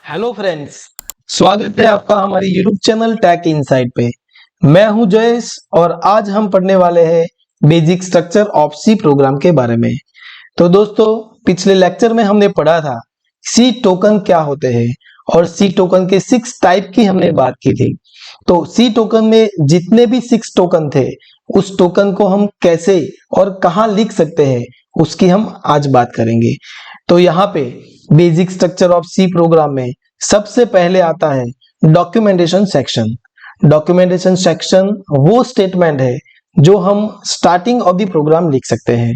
Hello friends, स्वागत है आपका हमारे यूट्यूब चैनल टेक इनसाइट पे। मैं हूं जयेश और आज हम पढ़ने वाले हैं basic structure of C program के बारे में। तो दोस्तों, पिछले लेक्चर में हमने पढ़ा था सी टोकन क्या होते हैं और सी टोकन के 6 टाइप की हमने बात की थी। तो सी टोकन में जितने भी 6 टोकन थे, उस टोकन को हम कैसे और कहां लिख सकते हैं उसकी हम आज बात करेंगे। तो यहाँ पे basic structure of C program में सबसे पहले आता है डॉक्यूमेंटेशन सेक्शन। डॉक्यूमेंटेशन सेक्शन वो स्टेटमेंट है जो हम स्टार्टिंग ऑफ द प्रोग्राम लिख सकते हैं।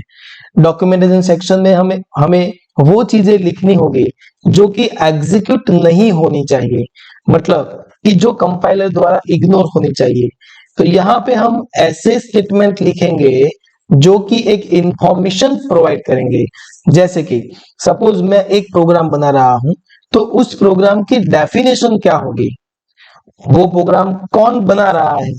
डॉक्यूमेंटेशन सेक्शन में हमें हमें वो चीजें लिखनी होगी जो कि एग्जीक्यूट नहीं होनी चाहिए, मतलब कि जो कंपाइलर द्वारा इग्नोर होनी चाहिए। तो यहाँ पे हम ऐसे स्टेटमेंट लिखेंगे जो कि एक इंफॉर्मेशन प्रोवाइड करेंगे। जैसे कि सपोज मैं एक प्रोग्राम बना रहा हूं, तो उस प्रोग्राम की डेफिनेशन क्या होगी, वो प्रोग्राम कौन बना रहा है,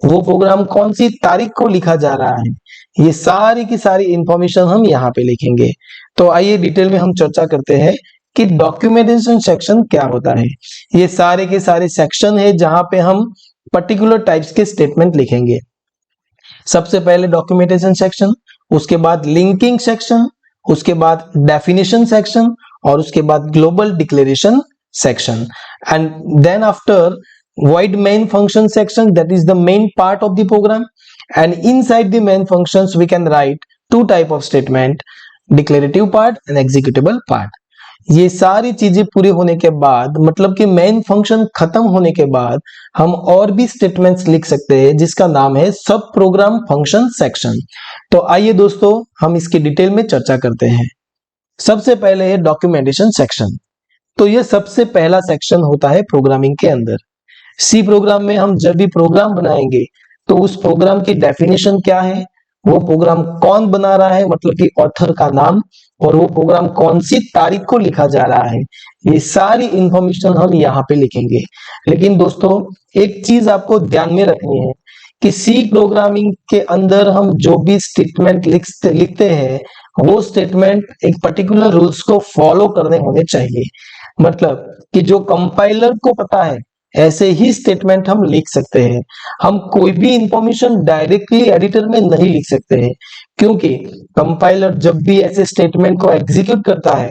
वो प्रोग्राम कौन सी तारीख को लिखा जा रहा है, ये सारी की सारी इंफॉर्मेशन हम यहाँ पे लिखेंगे। तो आइए डिटेल में हम चर्चा करते हैं कि डॉक्यूमेंटेशन सेक्शन क्या होता है। ये सारे के सारे सेक्शन है जहां पे हम पर्टिकुलर टाइप्स के स्टेटमेंट लिखेंगे। सबसे पहले डॉक्यूमेंटेशन सेक्शन, उसके बाद लिंकिंग सेक्शन, उसके बाद डेफिनेशन सेक्शन और उसके बाद global declaration section, and then after void main function section, that is the main part of the program, and inside the main functions we can write two type of statement, declarative part and executable part। ये सारी चीजें पूरी होने के बाद, मतलब कि main function खत्म होने के बाद हम और भी स्टेटमेंट्स लिख सकते हैं जिसका नाम है सब प्रोग्राम फंक्शन सेक्शन। तो आइए दोस्तों, हम इसकी डिटेल में चर्चा करते हैं। सबसे पहले है डॉक्यूमेंटेशन सेक्शन। तो ये सबसे पहला सेक्शन होता है प्रोग्रामिंग के अंदर। सी प्रोग्राम में हम जब भी प्रोग्राम बनाएंगे तो उस प्रोग्राम की डेफिनेशन क्या है, वो प्रोग्राम कौन बना रहा है, मतलब कि ऑथर का नाम, और वो प्रोग्राम कौन सी तारीख को लिखा जा रहा है, ये सारी इंफॉर्मेशन हम यहाँ पे लिखेंगे। लेकिन दोस्तों, एक चीज आपको ध्यान में रखनी है कि सी प्रोग्रामिंग के अंदर हम जो भी स्टेटमेंट लिखते हैं, वो स्टेटमेंट एक पर्टिकुलर रूल्स को फॉलो करने होने चाहिए। मतलब कि जो कंपाइलर को पता है ऐसे ही स्टेटमेंट हम लिख सकते हैं। हम कोई भी इंफॉर्मेशन डायरेक्टली एडिटर में नहीं लिख सकते हैं, क्योंकि कंपाइलर जब भी ऐसे स्टेटमेंट को एग्जीक्यूट करता है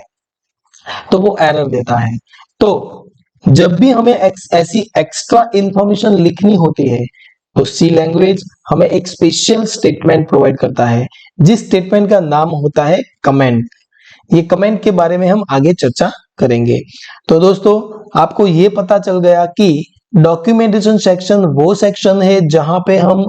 तो वो एरर देता है। तो जब भी हमें ऐसी एक्स्ट्रा इंफॉर्मेशन लिखनी होती है तो सी लैंग्वेज हमें एक स्पेशल स्टेटमेंट प्रोवाइड करता है, जिस स्टेटमेंट का नाम होता है कमेंट। ये कमेंट के बारे में हम आगे चर्चा करेंगे। तो दोस्तों, आपको ये पता चल गया कि डॉक्यूमेंटेशन सेक्शन वो सेक्शन है जहां पे हम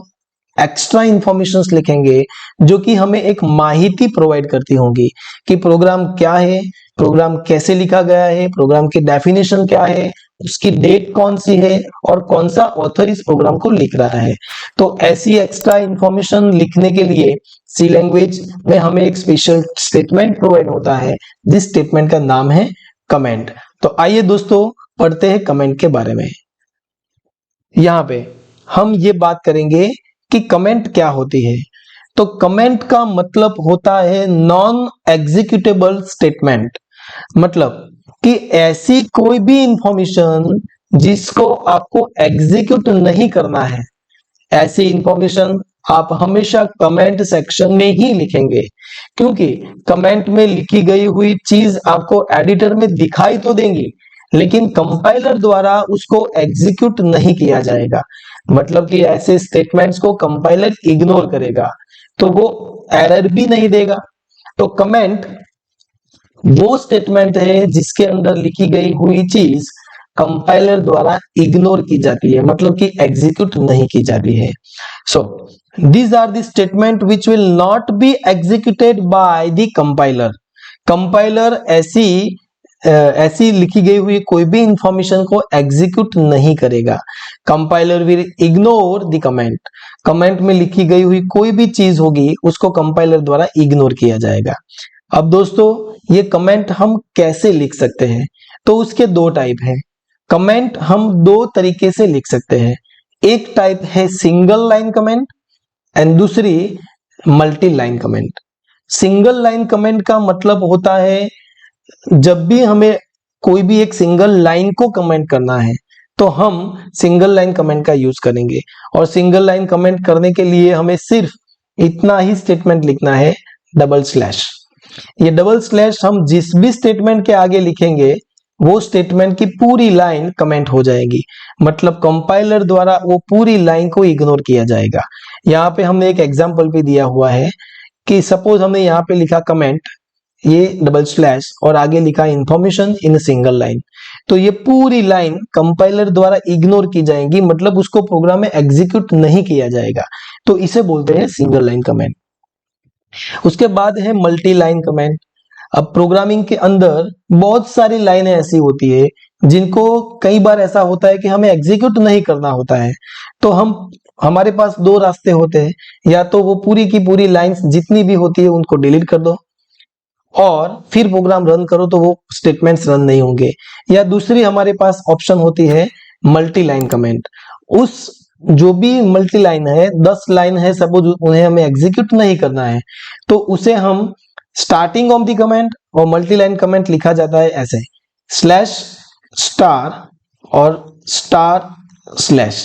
एक्स्ट्रा इंफॉर्मेशंस लिखेंगे जो कि हमें एक माहिती प्रोवाइड करती होंगी कि प्रोग्राम क्या है, प्रोग्राम कैसे लिखा गया है, प्रोग्राम की डेफिनेशन क्या है, उसकी डेट कौन सी है और कौन सा ऑथर इस प्रोग्राम को लिख रहा है। तो ऐसी एक्स्ट्रा इंफॉर्मेशन लिखने के लिए सी लैंग्वेज में हमें एक स्पेशल स्टेटमेंट प्रोवाइड होता है, जिस स्टेटमेंट का नाम है कमेंट। तो आइए दोस्तों, पढ़ते हैं कमेंट के बारे में। यहाँ पे हम ये बात करेंगे कि कमेंट क्या होती है। तो कमेंट का मतलब होता है नॉन एग्जीक्यूटेबल स्टेटमेंट, मतलब कि ऐसी कोई भी इंफॉर्मेशन जिसको आपको एग्जीक्यूट नहीं करना है, ऐसी इंफॉर्मेशन आप हमेशा कमेंट सेक्शन में ही लिखेंगे, क्योंकि कमेंट में लिखी गई हुई चीज आपको एडिटर में दिखाई तो देंगी, लेकिन कंपाइलर द्वारा उसको एग्जीक्यूट नहीं किया जाएगा। मतलब कि ऐसे स्टेटमेंट्स को कंपाइलर इग्नोर करेगा, तो वो एरर भी नहीं देगा। तो कमेंट वो स्टेटमेंट है जिसके अंदर लिखी गई हुई चीज कंपाइलर द्वारा इग्नोर की जाती है, मतलब कि एग्जीक्यूट नहीं की जाती है। सो these are the statement which will not be executed by the compiler। Compiler ऐसी लिखी गई हुई कोई भी इंफॉर्मेशन को एग्जीक्यूट नहीं करेगा। Compiler will ignore the comment. Comment में लिखी गई हुई कोई भी चीज होगी उसको कंपाइलर द्वारा इग्नोर किया जाएगा। अब दोस्तों, ये कमेंट हम कैसे लिख सकते हैं? तो उसके दो टाइप हैं। कमेंट हम दो तरीके से लिख सकते हैं। एक टाइप है सिंगल लाइन कमेंट एंड दूसरी multi line comment. Single line comment का मतलब होता है जब भी हमें कोई भी एक सिंगल लाइन को कमेंट करना है तो हम सिंगल लाइन कमेंट का यूज करेंगे। और सिंगल लाइन कमेंट करने के लिए हमें सिर्फ इतना ही स्टेटमेंट लिखना है, डबल स्लैश। ये डबल स्लैश हम जिस भी स्टेटमेंट के आगे लिखेंगे वो स्टेटमेंट की पूरी लाइन कमेंट हो जाएगी, मतलब कंपाइलर द्वारा वो पूरी लाइन को इग्नोर किया जाएगा। यहाँ पे हमने एक एग्जांपल भी दिया हुआ है कि सपोज हमने यहाँ पे लिखा कमेंट, ये डबल स्लैश और आगे लिखा इंफॉर्मेशन इन सिंगल लाइन, तो ये पूरी लाइन कंपाइलर द्वारा इग्नोर की जाएगी, मतलब उसको प्रोग्राम में एग्जीक्यूट नहीं किया जाएगा। तो इसे बोलते हैं सिंगल लाइन कमेंट। उसके बाद है मल्टी लाइन कमेंट। अब प्रोग्रामिंग के अंदर बहुत सारी लाइनें ऐसी होती है जिनको कई बार ऐसा होता है कि हमें एग्जीक्यूट नहीं करना होता है, तो हमारे पास दो रास्ते होते हैं, या तो वो पूरी की पूरी लाइंस जितनी भी होती है उनको डिलीट कर दो और फिर प्रोग्राम रन करो तो वो स्टेटमेंट्स रन नहीं होंगे, या दूसरी हमारे पास ऑप्शन होती है मल्टी लाइन कमेंट। उस जो भी मल्टी लाइन है, 10 लाइन है सपोज, उन्हें हमें एग्जीक्यूट नहीं करना है, तो उसे हम स्टार्टिंग ऑफ द कमेंट और मल्टी लाइन कमेंट लिखा जाता है ऐसे, स्लैश स्टार और स्टार स्लैश,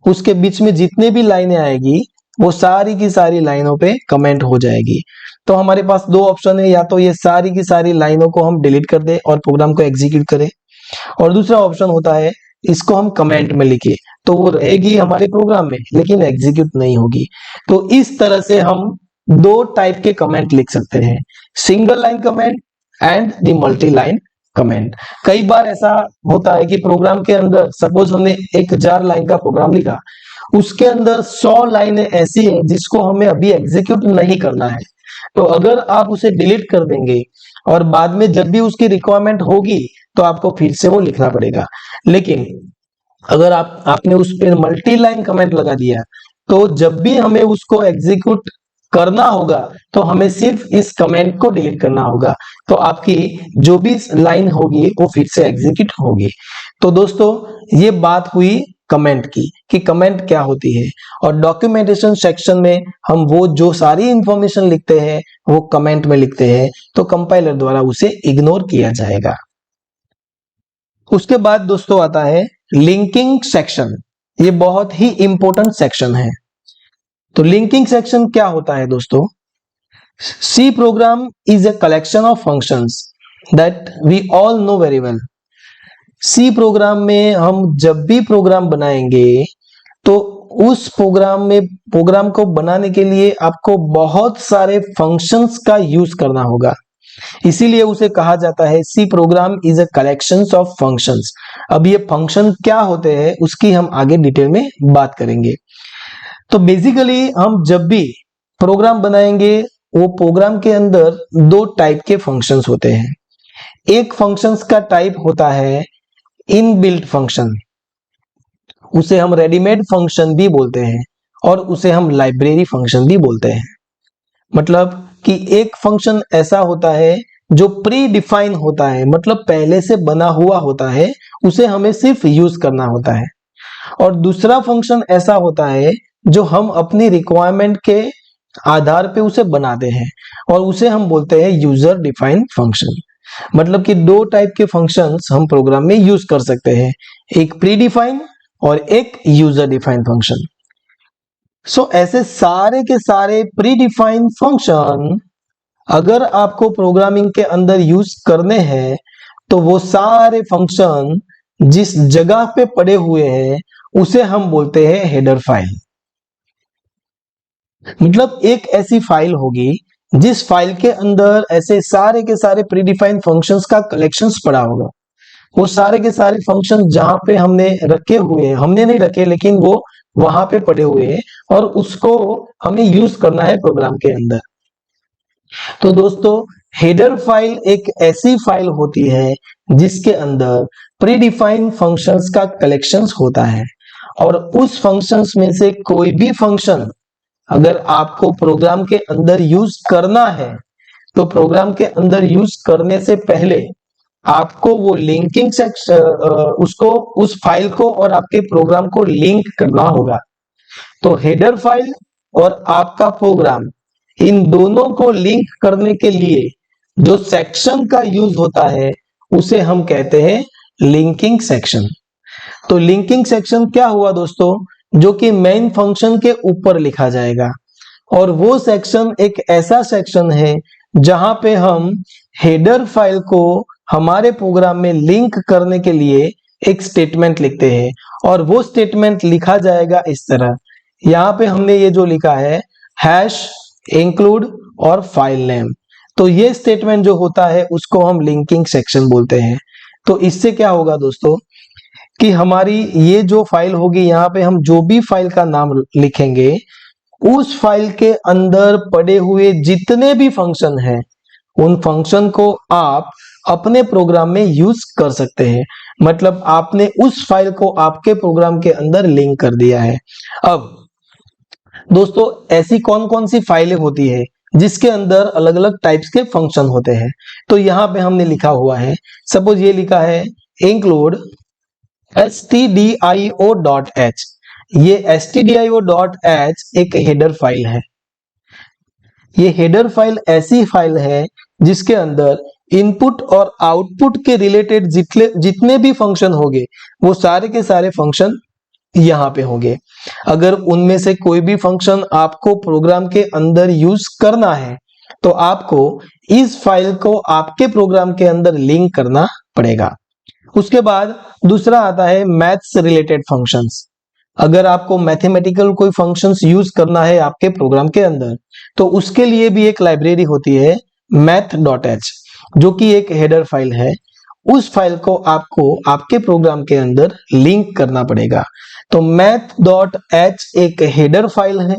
उसके बीच में जितने भी लाइनें आएगी वो सारी की सारी लाइनों पे कमेंट हो जाएगी। तो हमारे पास दो ऑप्शन है, या तो ये सारी की सारी लाइनों को हम डिलीट कर दे और प्रोग्राम को एग्जीक्यूट करें, और दूसरा ऑप्शन होता है इसको हम कमेंट में लिखे तो वो रहेगी हमारे प्रोग्राम में लेकिन एग्जीक्यूट नहीं होगी। तो इस तरह से हम दो टाइप के कमेंट लिख सकते हैं, single line comment and the multi line comment. कई बार ऐसा होता है कि प्रोग्राम के अंदर सपोज हमने 1000 लाइन का प्रोग्राम लिखा, उसके अंदर 100 लाइनें ऐसी है जिसको हमें अभी एग्जीक्यूट नहीं करना है, तो अगर आप उसे डिलीट कर देंगे और बाद में जब भी उसकी रिक्वायरमेंट होगी तो आपको फिर से वो लिखना पड़ेगा। लेकिन अगर आपने उस पर मल्टी लाइन कमेंट लगा दिया तो जब भी हमें उसको एग्जीक्यूट करना होगा तो हमें सिर्फ इस कमेंट को डिलीट करना होगा, तो आपकी जो भी लाइन होगी वो फिर से एग्जीक्यूट होगी। तो दोस्तों ये बात हुई कमेंट की कि कमेंट क्या होती है, और डॉक्यूमेंटेशन सेक्शन में हम वो जो सारी इंफॉर्मेशन लिखते हैं वो कमेंट में लिखते हैं, तो कंपाइलर द्वारा उसे इग्नोर किया जाएगा। उसके बाद दोस्तों आता है लिंकिंग सेक्शन। ये बहुत ही इंपॉर्टेंट सेक्शन है। तो लिंकिंग सेक्शन क्या होता है दोस्तों? C program is a collection of functions that we all know very well. C program में हम जब भी प्रोग्राम बनाएंगे तो उस प्रोग्राम को बनाने के लिए आपको बहुत सारे फंक्शंस का यूज करना होगा, इसीलिए उसे कहा जाता है C program is a collection of functions. अब ये फंक्शन क्या होते हैं उसकी हम आगे डिटेल में बात करेंगे। तो बेसिकली हम जब भी प्रोग्राम बनाएंगे वो प्रोग्राम के अंदर दो टाइप के फंक्शंस होते हैं। एक फंक्शंस का टाइप होता है इनबिल्ट फंक्शन, उसे हम रेडीमेड फंक्शन भी बोलते हैं, और उसे हम लाइब्रेरी फंक्शन भी बोलते हैं। मतलब कि एक फंक्शन ऐसा होता है जो प्री डिफाइन होता है, मतलब पहले से बना हुआ होता है, उसे हमें सिर्फ यूज करना होता है। और दूसरा फंक्शन ऐसा होता है जो हम अपनी रिक्वायरमेंट के आधार पे उसे बनाते हैं, और उसे हम बोलते हैं यूजर डिफाइंड फंक्शन। मतलब कि दो टाइप के फंक्शंस हम प्रोग्राम में यूज कर सकते हैं, एक प्री डिफाइन और एक यूजर डिफाइंड फंक्शन। सो ऐसे सारे के सारे प्री डिफाइंड फंक्शन अगर आपको प्रोग्रामिंग के अंदर यूज करने हैं तो वो सारे फंक्शन जिस जगह पे पड़े हुए हैं उसे हम बोलते हैं हेडर फाइल। मतलब एक ऐसी फाइल होगी जिस फाइल के अंदर ऐसे सारे के सारे प्रीडिफाइंड फंक्शंस का कलेक्शंस पड़ा होगा। वो सारे के सारे फंक्शन जहां पे हमने रखे हुए हैं, हमने नहीं रखे लेकिन वो वहां पे पड़े हुए हैं, और उसको हमें यूज करना है प्रोग्राम के अंदर। तो दोस्तों हेडर फाइल एक ऐसी फाइल होती है जिसके अंदर प्रीडिफाइंड फंक्शंस का कलेक्शंस होता है, और उस फंक्शंस में से कोई भी फंक्शन अगर आपको प्रोग्राम के अंदर यूज करना है तो प्रोग्राम के अंदर यूज करने से पहले आपको वो लिंकिंग सेक्शन उसको उस फाइल को और आपके प्रोग्राम को लिंक करना होगा। तो हेडर फाइल और आपका प्रोग्राम, इन दोनों को लिंक करने के लिए जो सेक्शन का यूज होता है उसे हम कहते हैं लिंकिंग सेक्शन। तो लिंकिंग सेक्शन क्या हुआ दोस्तों, जो कि मेन फंक्शन के ऊपर लिखा जाएगा, और वो सेक्शन एक ऐसा सेक्शन है जहां पे हम हेडर फाइल को हमारे प्रोग्राम में लिंक करने के लिए एक स्टेटमेंट लिखते हैं, और वो स्टेटमेंट लिखा जाएगा इस तरह। यहाँ पे हमने ये जो लिखा है हैश इंक्लूड और फाइल नेम, तो ये स्टेटमेंट जो होता है उसको हम लिंकिंग सेक्शन बोलते हैं। तो इससे क्या होगा दोस्तों कि हमारी ये जो फाइल होगी, यहाँ पे हम जो भी फाइल का नाम लिखेंगे, उस फाइल के अंदर पड़े हुए जितने भी फंक्शन हैं, उन फंक्शन को आप अपने प्रोग्राम में यूज कर सकते हैं। मतलब आपने उस फाइल को आपके प्रोग्राम के अंदर लिंक कर दिया है। अब दोस्तों ऐसी कौन कौन सी फाइलें होती है जिसके अंदर अलग अलग टाइप्स के फंक्शन होते हैं, तो यहाँ पे हमने लिखा हुआ है, सपोज ये लिखा है इंक्लूड stdio.h। ये stdio.h एक हेडर फाइल है। ये हेडर फाइल ऐसी फाइल है जिसके अंदर इनपुट और आउटपुट के रिलेटेड जितने भी फंक्शन होंगे, वो सारे के सारे फंक्शन यहाँ पे होंगे। अगर उनमें से कोई भी फंक्शन आपको प्रोग्राम के अंदर यूज करना है, तो आपको इस फाइल को आपके प्रोग्राम के अंदर लिंक करना पड़ेगा। उसके बाद दूसरा आता है मैथ्स रिलेटेड फंक्शंस। अगर आपको मैथमेटिकल कोई फंक्शंस यूज करना है आपके प्रोग्राम के अंदर, तो उसके लिए भी एक लाइब्रेरी होती है math.h, जो कि एक हेडर फाइल है। उस फाइल को आपको आपके प्रोग्राम के अंदर लिंक करना पड़ेगा। तो math.h एक हेडर फाइल है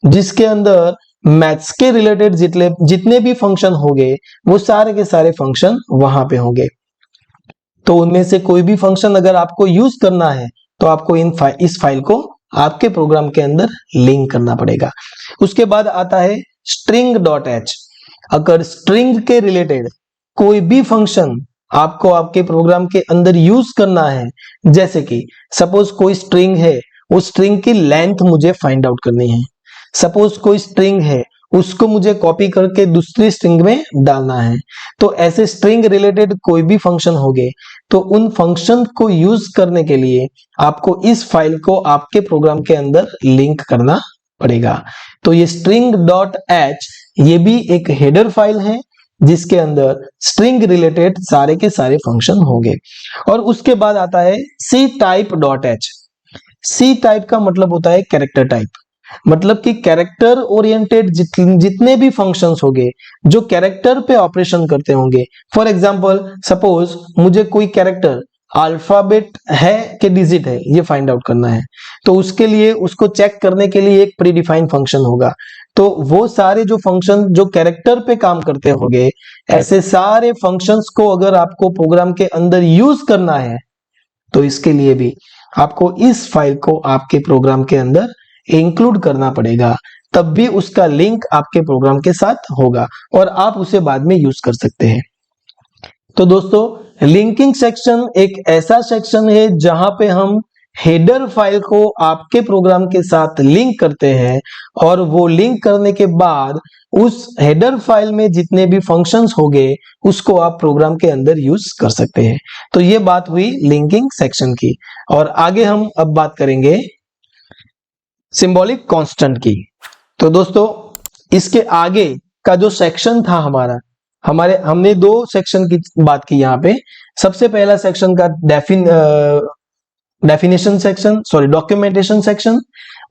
जिसके अंदर मैथ्स के रिलेटेड जितने भी फंक्शन होंगे, वो सारे के सारे फंक्शन वहां पे होंगे। तो उनमें से कोई भी फंक्शन अगर आपको यूज करना है, तो आपको इस फाइल को आपके प्रोग्राम के अंदर लिंक करना पड़ेगा। उसके बाद आता है string.h। अगर स्ट्रिंग के रिलेटेड कोई भी फंक्शन आपको आपके प्रोग्राम के अंदर यूज करना है, जैसे कि सपोज कोई स्ट्रिंग है, उस स्ट्रिंग की लेंथ मुझे फाइंड आउट करनी है। सपोज कोई स्ट्रिंग है, उसको मुझे कॉपी करके दूसरी स्ट्रिंग में डालना है। तो ऐसे स्ट्रिंग रिलेटेड कोई भी फंक्शन होंगे, तो उन फंक्शन को यूज करने के लिए आपको इस फाइल को आपके प्रोग्राम के अंदर लिंक करना पड़ेगा। तो ये string.h ये भी एक हेडर फाइल है जिसके अंदर स्ट्रिंग रिलेटेड सारे के सारे फंक्शन होंगे। और उसके बाद आता है ctype.h। सी टाइप का मतलब होता है कैरेक्टर टाइप, मतलब कि कैरेक्टर ओरिएंटेड जितने भी फंक्शंस होंगे जो कैरेक्टर पे ऑपरेशन करते होंगे। फॉर एग्जांपल सपोज मुझे कोई कैरेक्टर अल्फाबेट है कि डिजिट है, ये फाइंड आउट करना है, तो उसके लिए उसको चेक करने के लिए एक प्री डिफाइंड फंक्शन होगा। तो वो सारे जो फंक्शन जो कैरेक्टर पे काम करते होंगे, ऐसे सारे फंक्शंस को अगर आपको प्रोग्राम के अंदर यूज करना है, तो इसके लिए भी आपको इस फाइल को आपके प्रोग्राम के अंदर इंक्लूड करना पड़ेगा, तब भी उसका लिंक आपके प्रोग्राम के साथ होगा और आप उसे बाद में यूज कर सकते हैं। तो दोस्तों लिंकिंग सेक्शन एक ऐसा सेक्शन है जहां पे हम हेडर फाइल को आपके प्रोग्राम के साथ लिंक करते हैं, और वो लिंक करने के बाद उस हेडर फाइल में जितने भी फंक्शंस होंगे उसको आप प्रोग्राम के अंदर यूज कर सकते हैं। तो ये बात हुई लिंकिंग सेक्शन की, और आगे हम अब बात करेंगे सिंबॉलिक कांस्टेंट की। तो दोस्तों इसके आगे का जो सेक्शन था हमने दो सेक्शन की बात की यहाँ पे। सबसे पहला सेक्शन का definition section, sorry documentation section,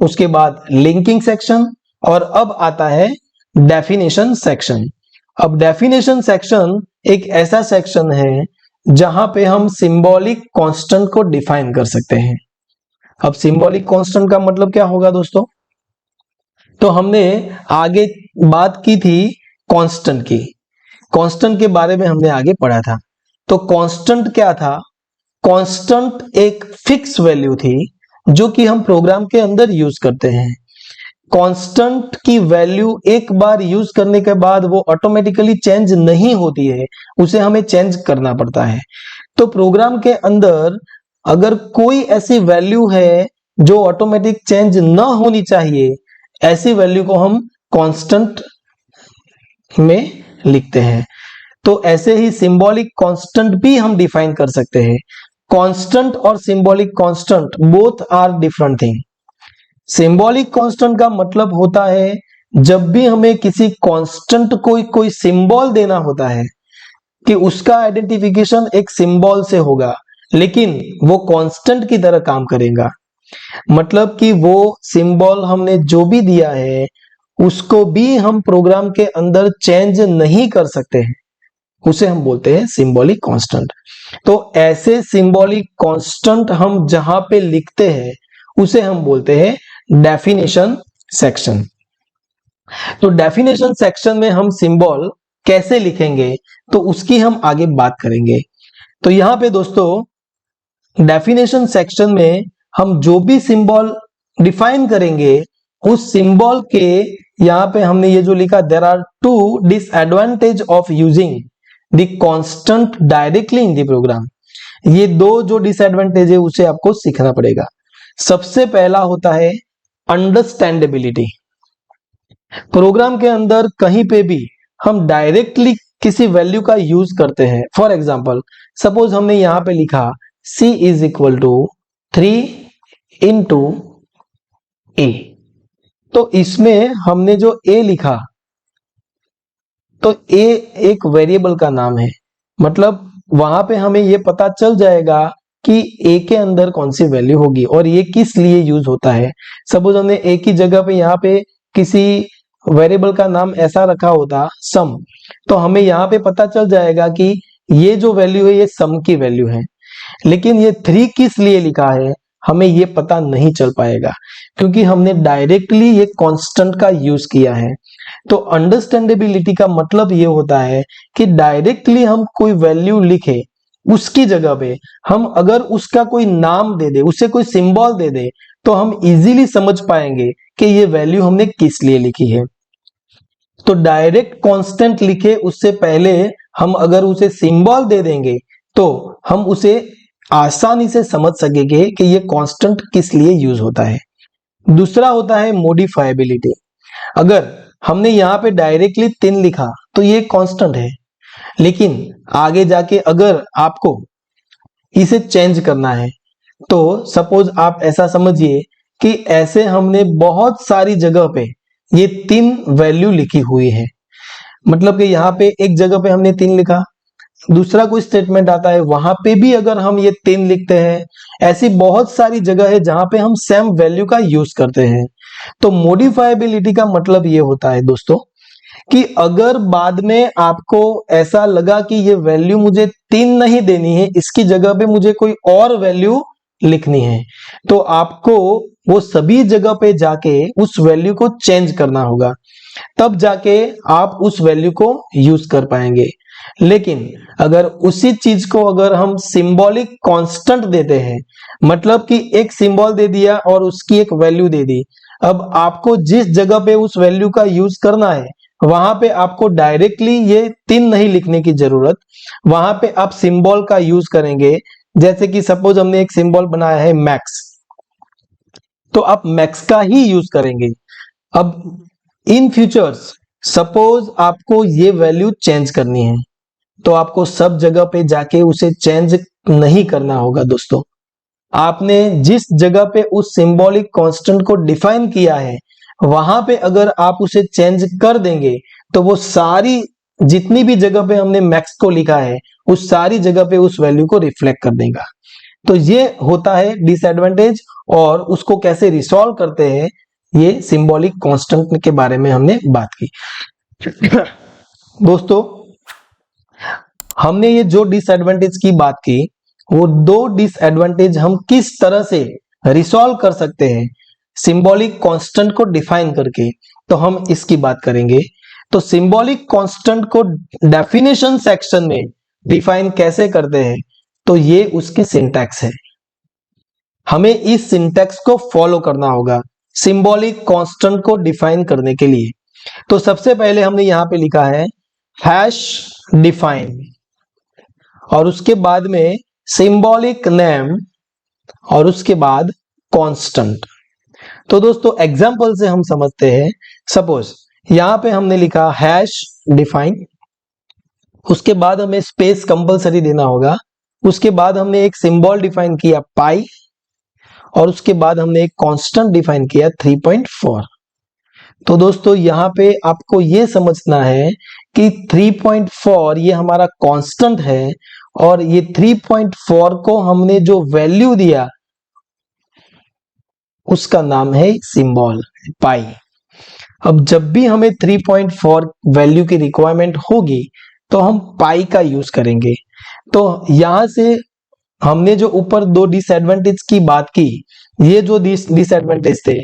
उसके बाद लिंकिंग सेक्शन, और अब आता है डेफिनेशन सेक्शन। अब डेफिनेशन सेक्शन एक ऐसा सेक्शन है जहां पे हम सिंबॉलिक कांस्टेंट को डिफाइन कर सकते हैं। अब सिंबॉलिक कांस्टेंट का मतलब क्या होगा दोस्तों? तो हमने आगे बात की थी कांस्टेंट की, कांस्टेंट के बारे में हमने आगे पढ़ा था। तो कांस्टेंट क्या था? कांस्टेंट एक फिक्स वैल्यू थी जो कि हम प्रोग्राम के अंदर यूज करते हैं। कांस्टेंट की वैल्यू एक बार यूज करने के बाद वो ऑटोमेटिकली चेंज नहीं होती है, उसे हमें चेंज करना पड़ता है। तो प्रोग्राम के अंदर अगर कोई ऐसी वैल्यू है जो ऑटोमेटिक चेंज ना होनी चाहिए, ऐसी वैल्यू को हम कांस्टेंट में लिखते हैं। तो ऐसे ही सिंबॉलिक कांस्टेंट भी हम डिफाइन कर सकते हैं। कांस्टेंट और symbolic constant both are different thing. Symbolic constant का मतलब होता है जब भी हमें किसी कांस्टेंट को कोई सिंबल देना होता है कि उसका आइडेंटिफिकेशन एक सिंबल से होगा, लेकिन वो कांस्टेंट की तरह काम करेगा। मतलब कि वो सिंबल हमने जो भी दिया है उसको भी हम प्रोग्राम के अंदर चेंज नहीं कर सकते हैं, उसे हम बोलते हैं सिंबॉलिक कांस्टेंट। तो ऐसे सिंबॉलिक कांस्टेंट हम जहां पे लिखते हैं उसे हम बोलते हैं डेफिनेशन सेक्शन। तो डेफिनेशन सेक्शन में हम सिंबल कैसे लिखेंगे तो उसकी हम आगे बात करेंगे। तो यहां पे दोस्तों डेफिनेशन सेक्शन में हम जो भी सिंबल डिफाइन करेंगे उस सिंबल के यहां पे हमने ये जो लिखा, there are two disadvantage of using the constant directly in the program. ये दो जो डिसएडवांटेज है उसे आपको सीखना पड़ेगा। सबसे पहला होता है अंडरस्टैंडेबिलिटी। प्रोग्राम के अंदर कहीं पे भी हम डायरेक्टली किसी वैल्यू का यूज करते हैं। फॉर एग्जाम्पल सपोज हमने यहां पे लिखा c is equal to 3 into a, तो इसमें हमने जो a लिखा तो a एक वेरिएबल का नाम है, मतलब वहां पे हमें ये पता चल जाएगा कि a के अंदर कौन सी वैल्यू होगी और ये किस लिए यूज होता है। सपोज हमने a की जगह पे यहाँ पे किसी वेरिएबल का नाम ऐसा रखा होता सम, तो हमें यहाँ पे पता चल जाएगा कि ये जो वैल्यू है ये सम की वैल्यू है। लेकिन ये 3 किस लिए लिखा है हमें ये पता नहीं चल पाएगा, क्योंकि हमने डायरेक्टली ये कांस्टेंट का यूज किया है। तो अंडरस्टैंडेबिलिटी का मतलब ये होता है कि डायरेक्टली हम कोई वैल्यू लिखे उसकी जगह पे हम अगर उसका कोई नाम दे दे, उसे कोई सिंबल दे दे, तो हम इजीली समझ पाएंगे कि ये वैल्यू हमने किस लिए लिखी है। तो डायरेक्ट कांस्टेंट लिखे उससे पहले हम अगर उसे सिंबल दे देंगे तो हम उसे आसानी से समझ सकेंगे कि ये कांस्टेंट किस लिए यूज होता है। दूसरा होता है मॉडिफाइबिलिटी। अगर हमने यहाँ पे डायरेक्टली 3 लिखा तो ये कांस्टेंट है, लेकिन आगे जाके अगर आपको इसे चेंज करना है तो सपोज आप ऐसा समझिए कि ऐसे हमने बहुत सारी जगह पे ये 3 वैल्यू लिखी हुई है। मतलब कि यहाँ पे एक जगह पे हमने 3 लिखा, दूसरा कोई स्टेटमेंट आता है वहां पे भी अगर हम ये 3 लिखते हैं, ऐसी बहुत सारी जगह है जहां पे हम सेम वैल्यू का यूज करते हैं। तो मॉडिफाइबिलिटी का मतलब ये होता है दोस्तों कि अगर बाद में आपको ऐसा लगा कि ये वैल्यू मुझे 3 नहीं देनी है, इसकी जगह पे मुझे कोई और वैल्यू लिखनी है, तो आपको वो सभी जगह पे जाके उस वैल्यू को चेंज करना होगा, तब जाके आप उस वैल्यू को यूज कर पाएंगे। लेकिन अगर उसी चीज को अगर हम सिंबॉलिक कांस्टेंट देते हैं, मतलब कि एक सिंबल दे दिया और उसकी एक वैल्यू दे दी, अब आपको जिस जगह पे उस वैल्यू का यूज करना है वहां पे आपको डायरेक्टली ये 3 नहीं लिखने की जरूरत, वहां पे आप सिंबल का यूज करेंगे। जैसे कि सपोज हमने एक सिंबल बनाया है मैक्स, तो आप मैक्स का ही यूज करेंगे। अब इन फ्यूचर्स सपोज आपको ये वैल्यू चेंज करनी है तो आपको सब जगह पे जाके उसे चेंज नहीं करना होगा दोस्तों। आपने जिस जगह पे उस सिंबॉलिक कांस्टेंट को डिफाइन किया है वहां पे अगर आप उसे चेंज कर देंगे तो वो सारी जितनी भी जगह पे हमने मैक्स को लिखा है उस सारी जगह पे उस वैल्यू को रिफ्लेक्ट कर देगा। तो ये होता है डिसएडवांटेज, और उसको कैसे रिसॉल्व करते हैं ये सिंबॉलिक कांस्टेंट के बारे में हमने बात की। दोस्तों हमने ये जो डिसएडवांटेज की बात की वो 2 डिसएडवांटेज हम किस तरह से रिसॉल्व कर सकते हैं सिंबॉलिक कांस्टेंट को डिफाइन करके, तो हम इसकी बात करेंगे। तो सिंबॉलिक कांस्टेंट को डेफिनेशन सेक्शन में डिफाइन कैसे करते हैं, तो ये उसकी सिंटैक्स है। हमें इस सिंटैक्स को फॉलो करना होगा सिंबॉलिक कांस्टेंट को डिफाइन करने के लिए। तो सबसे पहले हमने यहां पे लिखा है हैश डिफाइन, और उसके बाद में सिंबॉलिक नेम, और उसके बाद कांस्टेंट। तो दोस्तों एग्जांपल से हम समझते हैं। सपोज यहां पे हमने लिखा हैश डिफाइन, उसके बाद हमें स्पेस कंपलसरी देना होगा, उसके बाद हमने एक सिंबल डिफाइन किया पाई, और उसके बाद हमने एक कांस्टेंट डिफाइन किया 3.4। तो दोस्तों यहां पे आपको ये समझना है कि 3.4 ये हमारा कांस्टेंट है, और ये 3.4 को हमने जो वैल्यू दिया उसका नाम है सिंबल पाई। अब जब भी हमें 3.4 वैल्यू की रिक्वायरमेंट होगी तो हम पाई का यूज करेंगे। तो यहां से हमने जो ऊपर दो डिसएडवांटेज की बात की, ये जो डिसएडवांटेज थे,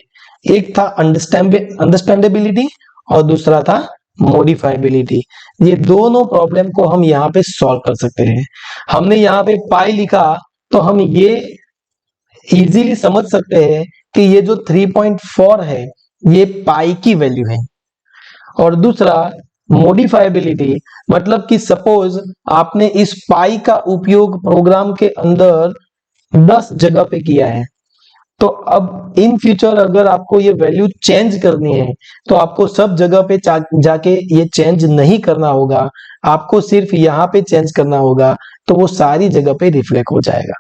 एक था अंडरस्टैंडेबिलिटी और दूसरा था मॉडिफाइबिलिटी। ये दोनों प्रॉब्लम को हम यहाँ पे सॉल्व कर सकते हैं। हमने यहाँ पे पाई लिखा तो हम ये इजीली समझ सकते हैं कि ये जो 3.4 है ये पाई की वैल्यू है। और दूसरा मॉडिफाइबिलिटी, मतलब कि सपोज आपने इस पाई का उपयोग प्रोग्राम के अंदर 10 जगह पे किया है, तो अब इन फ्यूचर अगर आपको ये वैल्यू चेंज करनी है तो आपको सब जगह पे जाके ये चेंज नहीं करना होगा, आपको सिर्फ यहाँ पे चेंज करना होगा, तो वो सारी जगह पे रिफ्लेक्ट हो जाएगा।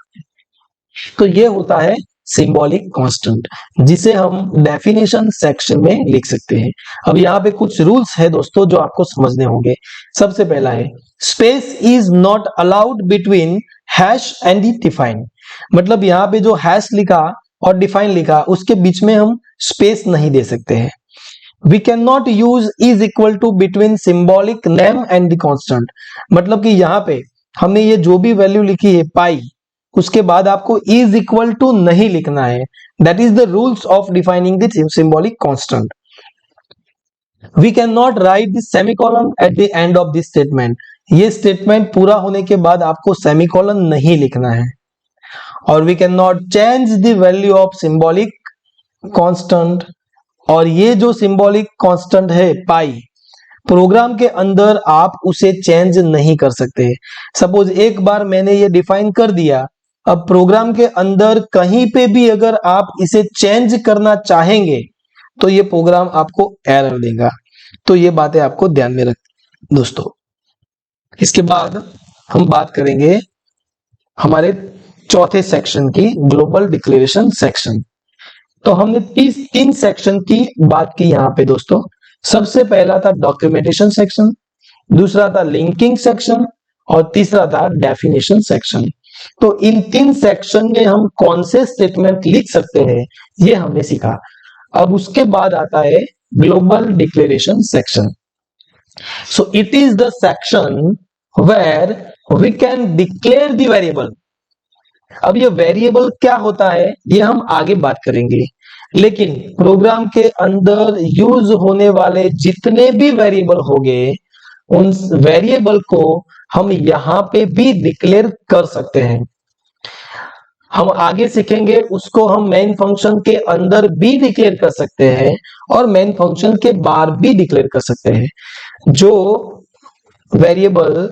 तो ये होता है सिंबॉलिक कांस्टेंट, जिसे हम डेफिनेशन सेक्शन में लिख सकते हैं। अब यहाँ पे कुछ रूल्स है दोस्तों जो आपको समझने होंगे। सबसे पहला है space is not allowed between hash and define, मतलब यहाँ पे जो हैश लिखा और डिफाइन लिखा उसके बीच में हम स्पेस नहीं दे सकते हैं। We can not use is equal to between symbolic name and the constant, मतलब कि यहाँ पे हमने ये जो भी वैल्यू लिखी है पाई, उसके बाद आपको इज इक्वल टू नहीं लिखना है। That is the rules of defining the symbolic constant. We can not write the semicolon at the end of this statement, ये स्टेटमेंट पूरा होने के बाद आपको सेमीकोलन नहीं लिखना है। और we can not change the value of symbolic constant, और ये जो सिंबॉलिक कांस्टेंट है पाई, प्रोग्राम के अंदर आप उसे चेंज नहीं कर सकते। सपोज एक बार मैंने ये डिफाइन कर दिया, अब प्रोग्राम के अंदर कहीं पे भी अगर आप इसे चेंज करना चाहेंगे तो ये प्रोग्राम आपको एरर देगा। तो ये बातें आपको ध्यान में रख दोस्तों। इसके बाद हम बात करेंगे हमारे चौथे सेक्शन की, ग्लोबल डिक्लेरेशन सेक्शन। तो हमने तीन सेक्शन की बात की यहाँ पे दोस्तों। सबसे पहला था डॉक्यूमेंटेशन सेक्शन, दूसरा था लिंकिंग सेक्शन, और तीसरा था डेफिनेशन सेक्शन। तो इन तीन सेक्शन में हम कौन से स्टेटमेंट लिख सकते हैं ये हमने सीखा। अब उसके बाद आता है global declaration section. So it is the section where we can declare the variable. अब ये वेरिएबल क्या होता है ये हम आगे बात करेंगे, लेकिन प्रोग्राम के अंदर यूज होने वाले जितने भी वेरिएबल होंगे उन वेरिएबल को हम यहां पे भी डिक्लेयर कर सकते हैं। हम आगे सीखेंगे उसको हम मेन फंक्शन के अंदर भी डिक्लेयर कर सकते हैं और मेन फंक्शन के बाहर भी डिक्लेयर कर सकते हैं। जो वेरिएबल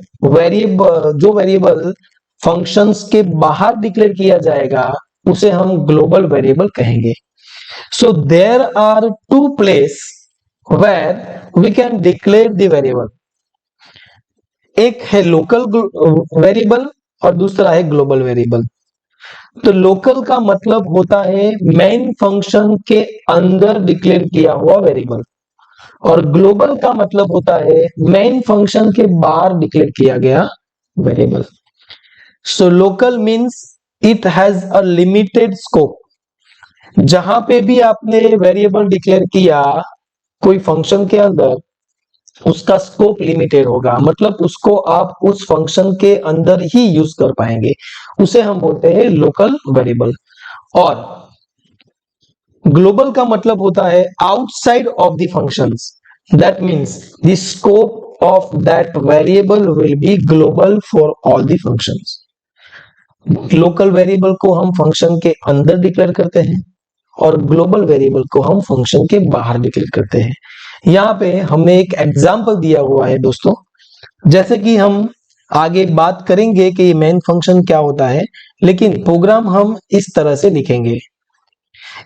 फंक्शंस के बाहर डिक्लेयर किया जाएगा उसे हम ग्लोबल वेरिएबल कहेंगे। So there are two place where we can declare the variable, एक है लोकल वेरिएबल और दूसरा है ग्लोबल वेरिएबल। तो लोकल का मतलब होता है मेन फंक्शन के अंदर डिक्लेयर किया हुआ वेरिएबल, और ग्लोबल का मतलब होता है मेन फंक्शन के बाहर डिक्लेयर किया गया variable. So local means it has a limited scope. जहां पे भी आपने वेरिएबल डिक्लेयर किया कोई फंक्शन के अंदर, उसका स्कोप लिमिटेड होगा, मतलब उसको आप उस फंक्शन के अंदर ही यूज कर पाएंगे, उसे हम बोलते हैं लोकल वेरिएबल। और ग्लोबल का मतलब होता है outside of the functions, that means the scope of that variable will be global for all the functions. Local variable को हम फंक्शन के अंदर डिक्लेयर करते हैं और ग्लोबल वेरिएबल को हम फंक्शन के बाहर डिक्लेयर करते हैं। यहाँ पे हमने एक एग्जाम्पल दिया हुआ है दोस्तों, जैसे कि हम आगे बात करेंगे कि मेन फंक्शन क्या होता है, लेकिन प्रोग्राम हम इस तरह से लिखेंगे।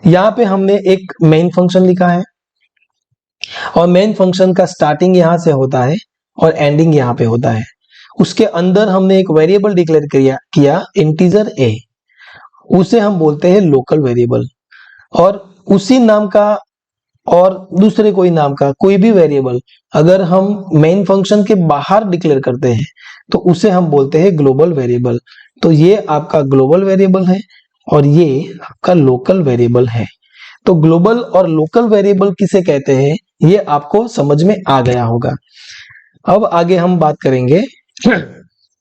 यहाँ पे हमने एक मेन फंक्शन लिखा है और मेन फंक्शन का स्टार्टिंग यहां से होता है और एंडिंग यहाँ पे होता है। उसके अंदर हमने एक वेरिएबल डिक्लेयर किया इंटीजर a, उसे हम बोलते हैं लोकल वेरिएबल। और उसी नाम का और दूसरे कोई नाम का कोई भी वेरिएबल अगर हम मेन फंक्शन के बाहर डिक्लेयर करते हैं तो उसे हम बोलते हैं ग्लोबल वेरिएबल। तो ये आपका ग्लोबल वेरिएबल है और ये आपका लोकल वेरिएबल है। तो ग्लोबल और लोकल वेरिएबल किसे कहते हैं ये आपको समझ में आ गया होगा। अब आगे हम बात करेंगे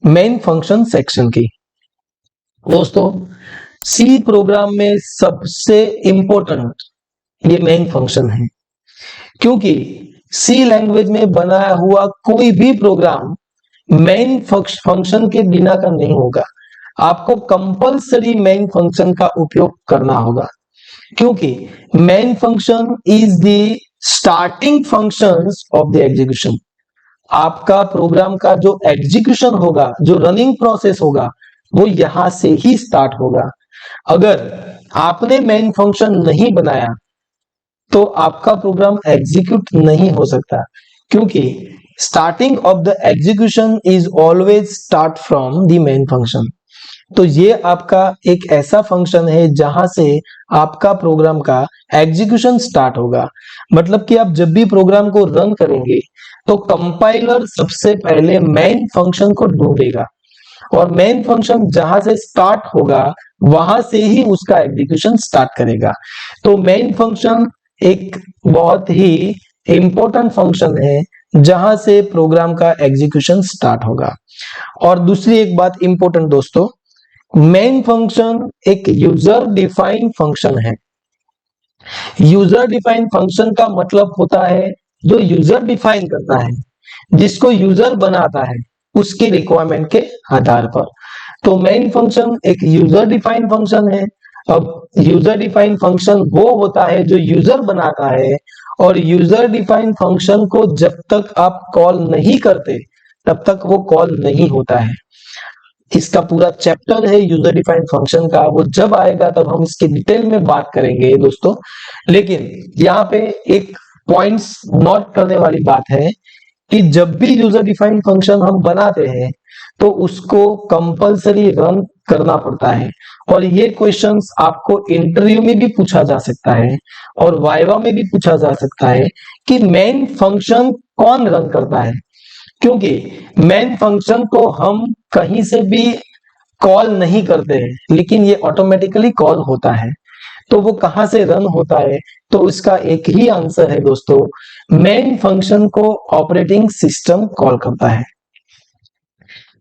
मेन फंक्शन सेक्शन की। दोस्तों सी प्रोग्राम में सबसे इंपॉर्टेंट ये मेन फंक्शन है, क्योंकि सी लैंग्वेज में बनाया हुआ कोई भी प्रोग्राम मेन फंक्शन के बिना का नहीं होगा। आपको कंपलसरी मेन फंक्शन का उपयोग करना होगा, क्योंकि main function is the starting functions of the execution. आपका प्रोग्राम का जो एग्जीक्यूशन होगा, जो रनिंग प्रोसेस होगा, वो यहां से ही स्टार्ट होगा। अगर आपने मेन फंक्शन नहीं बनाया तो आपका प्रोग्राम एग्जीक्यूट नहीं हो सकता, क्योंकि starting of the execution is always start from the main function. तो ये आपका एक ऐसा फंक्शन है जहां से आपका प्रोग्राम का एग्जीक्यूशन स्टार्ट होगा। मतलब कि आप जब भी प्रोग्राम को रन करेंगे तो कंपाइलर सबसे पहले मेन फंक्शन को ढूंढेगा और मेन फंक्शन जहां से स्टार्ट होगा वहां से ही उसका एग्जीक्यूशन स्टार्ट करेगा। तो मेन फंक्शन एक बहुत ही इंपॉर्टेंट फंक्शन है जहां से प्रोग्राम का एग्जीक्यूशन स्टार्ट होगा। और दूसरी एक बात इंपॉर्टेंट दोस्तों, मेन फंक्शन एक यूजर डिफाइंड फंक्शन है। यूजर डिफाइंड फंक्शन का मतलब होता है जो यूजर डिफाइन करता है, जिसको यूजर बनाता है उसकी रिक्वायरमेंट के आधार पर। तो मेन फंक्शन एक यूजर डिफाइंड फंक्शन है। अब यूजर डिफाइंड फंक्शन वो होता है जो यूजर बनाता है, और यूजर डिफाइंड फंक्शन को जब तक आप कॉल नहीं करते तब तक वो कॉल नहीं होता है। इसका पूरा चैप्टर है यूजर डिफाइंड फंक्शन का, वो जब आएगा तब हम इसके डिटेल में बात करेंगे दोस्तों। लेकिन यहाँ पे एक पॉइंट्स नोट करने वाली बात है कि जब भी यूजर डिफाइंड फंक्शन हम बनाते हैं तो उसको कंपलसरी रन करना पड़ता है। और ये क्वेश्चंस आपको इंटरव्यू में भी पूछा जा सकता है और वाइवा में भी पूछा जा सकता है कि मेन फंक्शन कौन रन करता है, क्योंकि मेन फंक्शन को हम कहीं से भी कॉल नहीं करते हैं लेकिन ये ऑटोमेटिकली कॉल होता है। तो वो कहां से रन होता है, तो इसका एक ही आंसर है दोस्तों, मेन फंक्शन को ऑपरेटिंग सिस्टम कॉल करता है।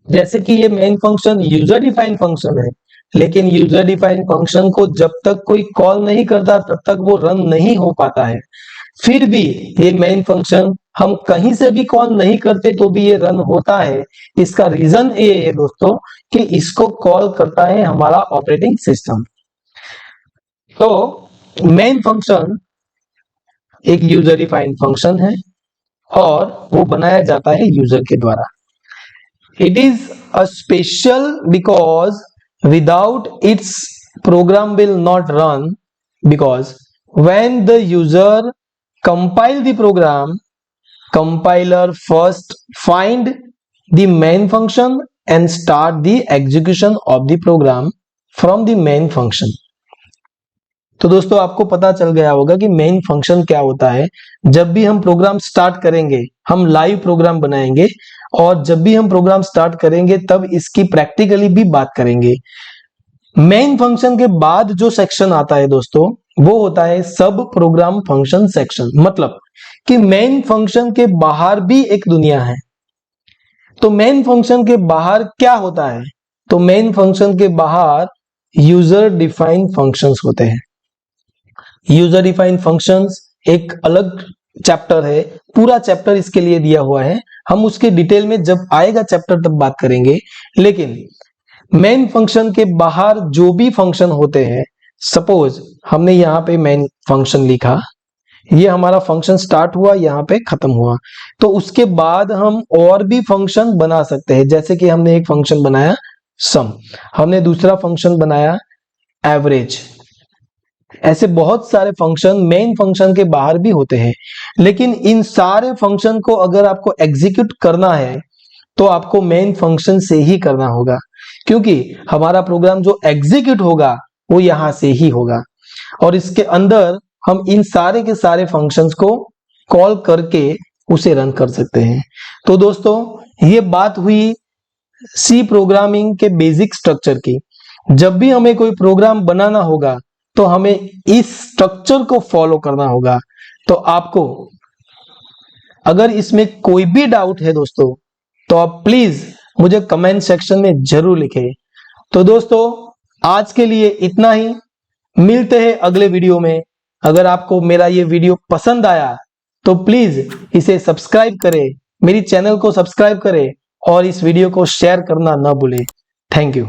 जैसे कि ये main function user defined function है, लेकिन यूजर डिफाइंड फंक्शन को जब तक कोई कॉल नहीं करता तब तक वो रन नहीं हो पाता है। फिर भी ये मेन फंक्शन हम कहीं से भी कॉल नहीं करते तो भी ये रन होता है। इसका रीजन ये है दोस्तों कि इसको कॉल करता है हमारा ऑपरेटिंग सिस्टम। तो मेन फंक्शन एक यूजर डिफाइंड फंक्शन है और वो बनाया जाता है यूजर के द्वारा। It is a special because without its program will not run, because when the user compile the program, compiler first find the main function and start the execution of the program from the main function. तो दोस्तों आपको पता चल गया होगा कि main function क्या होता है। जब भी हम प्रोग्राम स्टार्ट करेंगे हम लाइव प्रोग्राम बनाएंगे, और जब भी हम प्रोग्राम स्टार्ट करेंगे तब इसकी प्रैक्टिकली भी बात करेंगे। मेन फंक्शन के बाद जो सेक्शन आता है दोस्तों वो होता है सब प्रोग्राम फंक्शन सेक्शन। मतलब कि मेन फंक्शन के बाहर भी एक दुनिया है। तो मेन फंक्शन के बाहर क्या होता है, तो मेन फंक्शन के बाहर यूजर डिफाइंड फंक्शंस होते हैं। यूजर डिफाइंड फंक्शंस एक अलग चैप्टर है, पूरा चैप्टर इसके लिए दिया हुआ है। हम उसके डिटेल में जब आएगा चैप्टर तब बात करेंगे। लेकिन मेन फंक्शन के बाहर जो भी फंक्शन होते हैं, सपोज हमने यहाँ पे मेन फंक्शन लिखा, ये हमारा फंक्शन स्टार्ट हुआ, यहाँ पे खत्म हुआ, तो उसके बाद हम और भी फंक्शन बना सकते हैं। जैसे कि हमने एक फंक्शन बनाया सम, हमने दूसरा फंक्शन बनाया एवरेज। ऐसे बहुत सारे फंक्शन मेन फंक्शन के बाहर भी होते हैं। लेकिन इन सारे फंक्शन को अगर आपको एग्जीक्यूट करना है तो आपको मेन फंक्शन से ही करना होगा, क्योंकि हमारा प्रोग्राम जो एग्जीक्यूट होगा वो यहां से ही होगा और इसके अंदर हम इन सारे के सारे फंक्शंस को कॉल करके उसे रन कर सकते हैं। तो दोस्तों ये बात हुई सी प्रोग्रामिंग के बेसिक स्ट्रक्चर की। जब भी हमें कोई प्रोग्राम बनाना होगा तो हमें इस स्ट्रक्चर को फॉलो करना होगा। तो आपको अगर इसमें कोई भी डाउट है दोस्तों तो आप प्लीज मुझे कमेंट सेक्शन में जरूर लिखें। तो दोस्तों आज के लिए इतना ही, मिलते हैं अगले वीडियो में। अगर आपको मेरा ये वीडियो पसंद आया तो प्लीज इसे सब्सक्राइब करें, मेरी चैनल को सब्सक्राइब करें और इस वीडियो को शेयर करना ना भूलें। Thank you.